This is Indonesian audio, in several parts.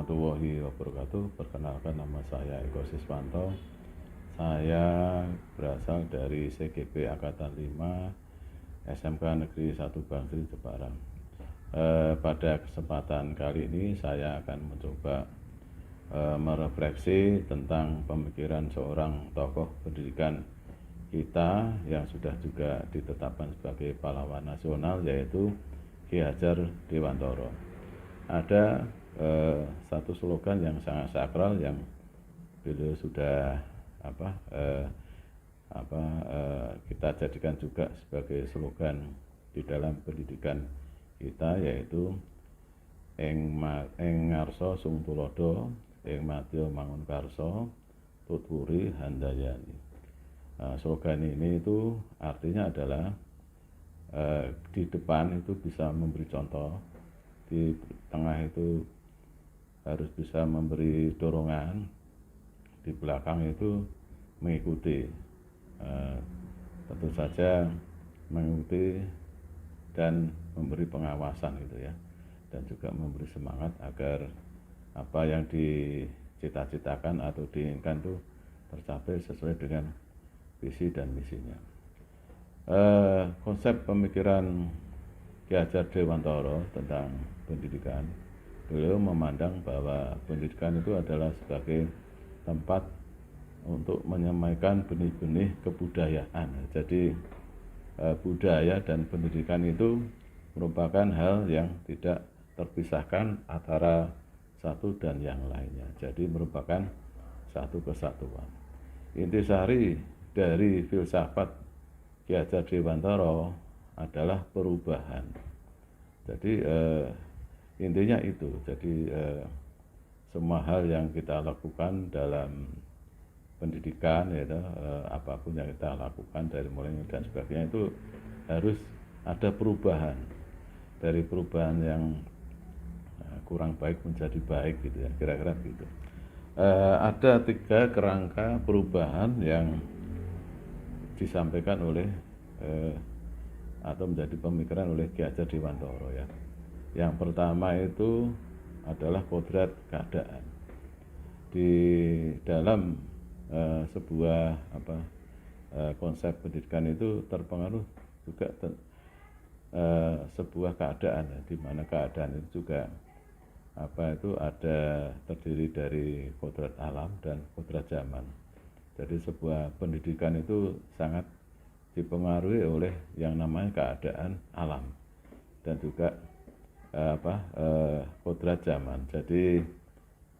warahmatullahi wabarakatuh. Perkenalkan, nama saya Eko Siswanto. Saya berasal dari CGP Angkatan 5 SMK Negeri 1 Bangsri, Jepara. Pada kesempatan kali ini saya akan mencoba merefleksi tentang pemikiran seorang tokoh pendidikan kita yang sudah juga ditetapkan sebagai pahlawan nasional, yaitu Ki Hajar Dewantara. Ada satu slogan yang sangat sakral yang beliau sudah kita jadikan juga sebagai slogan di dalam pendidikan kita, yaitu ing ngarsa sung tulodo, ing madya mangun karso, tutwuri handayani. Slogan ini itu artinya adalah di depan itu bisa memberi contoh, di tengah itu harus bisa memberi dorongan, di belakang itu mengikuti, tentu saja mengikuti dan memberi pengawasan gitu ya, dan juga memberi semangat agar apa yang dicita-citakan atau diinginkan itu tercapai sesuai dengan visi dan misinya. Konsep pemikiran Ki Hajar Dewantara tentang pendidikan, beliau memandang bahwa pendidikan itu adalah sebagai tempat untuk menyampaikan benih-benih kebudayaan. Jadi budaya dan pendidikan itu merupakan hal yang tidak terpisahkan antara satu dan yang lainnya. Jadi merupakan satu kesatuan. Intisari dari filsafat Ki Hajar Dewantara adalah perubahan. Jadi intinya itu. Jadi semua hal yang kita lakukan dalam pendidikan, ya, apapun yang kita lakukan dari mulai dan sebagainya, itu harus ada perubahan, dari perubahan yang kurang baik menjadi baik gitu ya, kira-kira begitu. Ada 3 kerangka perubahan yang disampaikan oleh atau menjadi pemikiran oleh Ki Hajar Dewantara ya. Yang pertama itu adalah kodrat keadaan. Di dalam sebuah konsep pendidikan itu terpengaruh juga sebuah keadaan ya, di mana keadaan itu juga ada terdiri dari kodrat alam dan kodrat zaman. Jadi sebuah pendidikan itu sangat dipengaruhi oleh yang namanya keadaan alam dan juga kodrat zaman. Jadi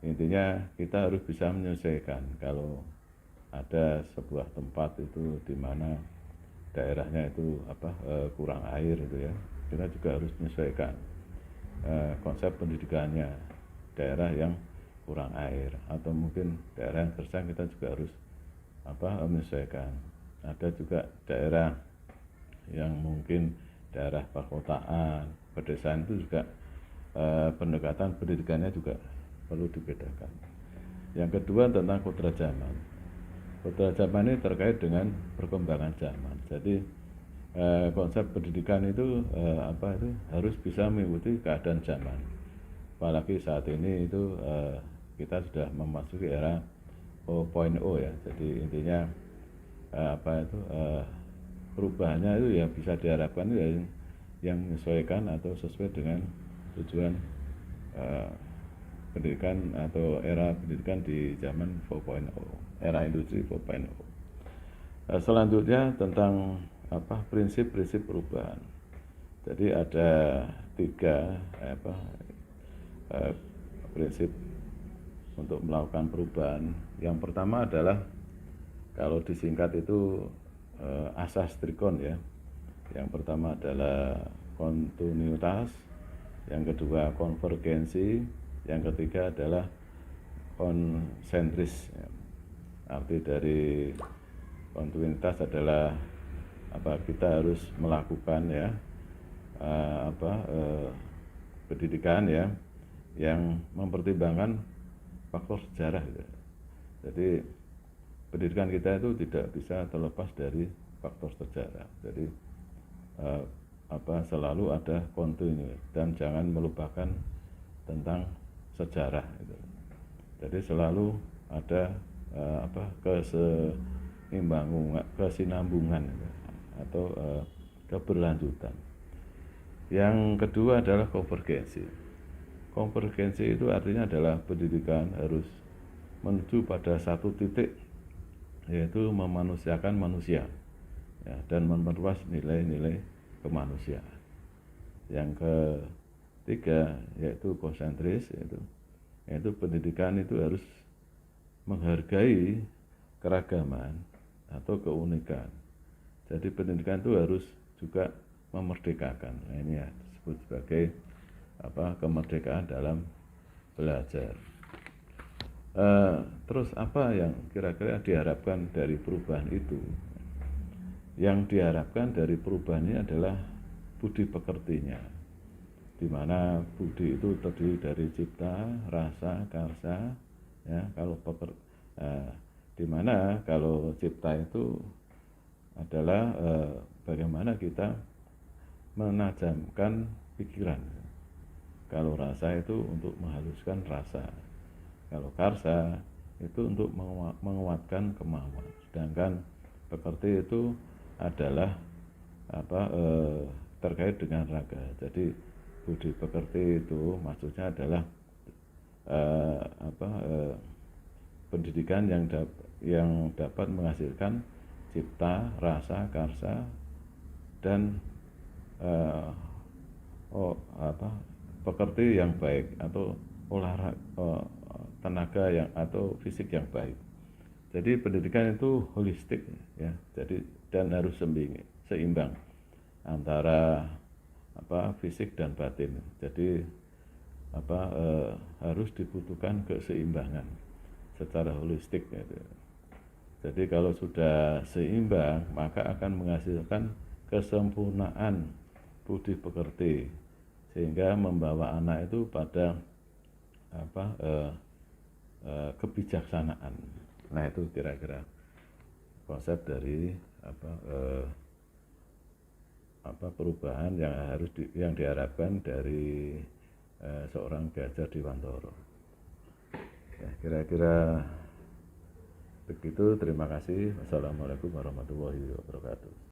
intinya kita harus bisa menyesuaikan. Kalau ada sebuah tempat itu di mana daerahnya itu kurang air itu ya, kita juga harus menyesuaikan konsep pendidikannya. Daerah yang kurang air atau mungkin daerah yang gersang, kita juga harus menyesuaikan. Ada juga daerah yang mungkin daerah perkotaan, pedesaan, itu juga pendekatan pendidikannya juga perlu dibedakan. Yang kedua tentang kodrat zaman. Kodrat zaman ini terkait dengan perkembangan zaman. Jadi konsep pendidikan itu harus bisa mengikuti keadaan zaman. Apalagi saat ini itu kita sudah memasuki era 4.0 ya. Jadi intinya perubahannya itu ya bisa diharapkan yang menyesuaikan atau sesuai dengan tujuan pendidikan atau era pendidikan di zaman 4.0, era industri 4.0. Selanjutnya tentang prinsip-prinsip perubahan. Jadi ada 3 prinsip untuk melakukan perubahan. Yang pertama adalah, kalau disingkat itu asas trikon ya. Yang pertama adalah kontinuitas, yang kedua konvergensi, yang ketiga adalah konsentris. Arti dari kontinuitas adalah kita harus melakukan ya pendidikan ya yang mempertimbangkan faktor sejarah gitu. Jadi pendidikan kita itu tidak bisa terlepas dari faktor sejarah. Jadi selalu ada kontinuitas dan jangan melupakan tentang sejarah itu. Jadi selalu ada kesinambungan atau keberlanjutan. Yang kedua adalah konvergensi. Konvergensi itu artinya adalah pendidikan harus menuju pada satu titik, yaitu memanusiakan manusia, ya, dan memperluas nilai-nilai kemanusiaan. Yang ketiga yaitu konsentris, yaitu pendidikan itu harus menghargai keragaman atau keunikan. Jadi pendidikan itu harus juga memerdekakan. Nah, ini ya disebut sebagai kemerdekaan dalam belajar. Terus apa yang kira-kira diharapkan dari perubahan itu? Yang diharapkan dari perubahan ini adalah budi pekertinya, di mana budi itu terdiri dari cipta, rasa, karsa, ya. Di mana kalau cipta itu adalah bagaimana kita menajamkan pikiran. Kalau rasa itu untuk menghaluskan rasa. Kalau karsa itu untuk menguatkan kemauan. Sedangkan pekerti itu adalah terkait dengan raga. Jadi budi pekerti itu maksudnya adalah pendidikan yang dapat menghasilkan cipta, rasa, karsa, dan pekerti yang baik atau olahraga, tenaga yang atau fisik yang baik. Jadi pendidikan itu holistik, ya. Jadi dan harus seimbang antara fisik dan batin. Jadi harus dibutuhkan keseimbangan secara holistik, gitu. Jadi kalau sudah seimbang, maka akan menghasilkan kesempurnaan budi pekerti, sehingga membawa anak itu pada kebijaksanaan. Nah, itu kira-kira konsep dari perubahan yang diharapkan dari seorang Ki Hajar Dewantara. Ya, kira-kira begitu. Terima kasih. Wassalamualaikum warahmatullahi wabarakatuh.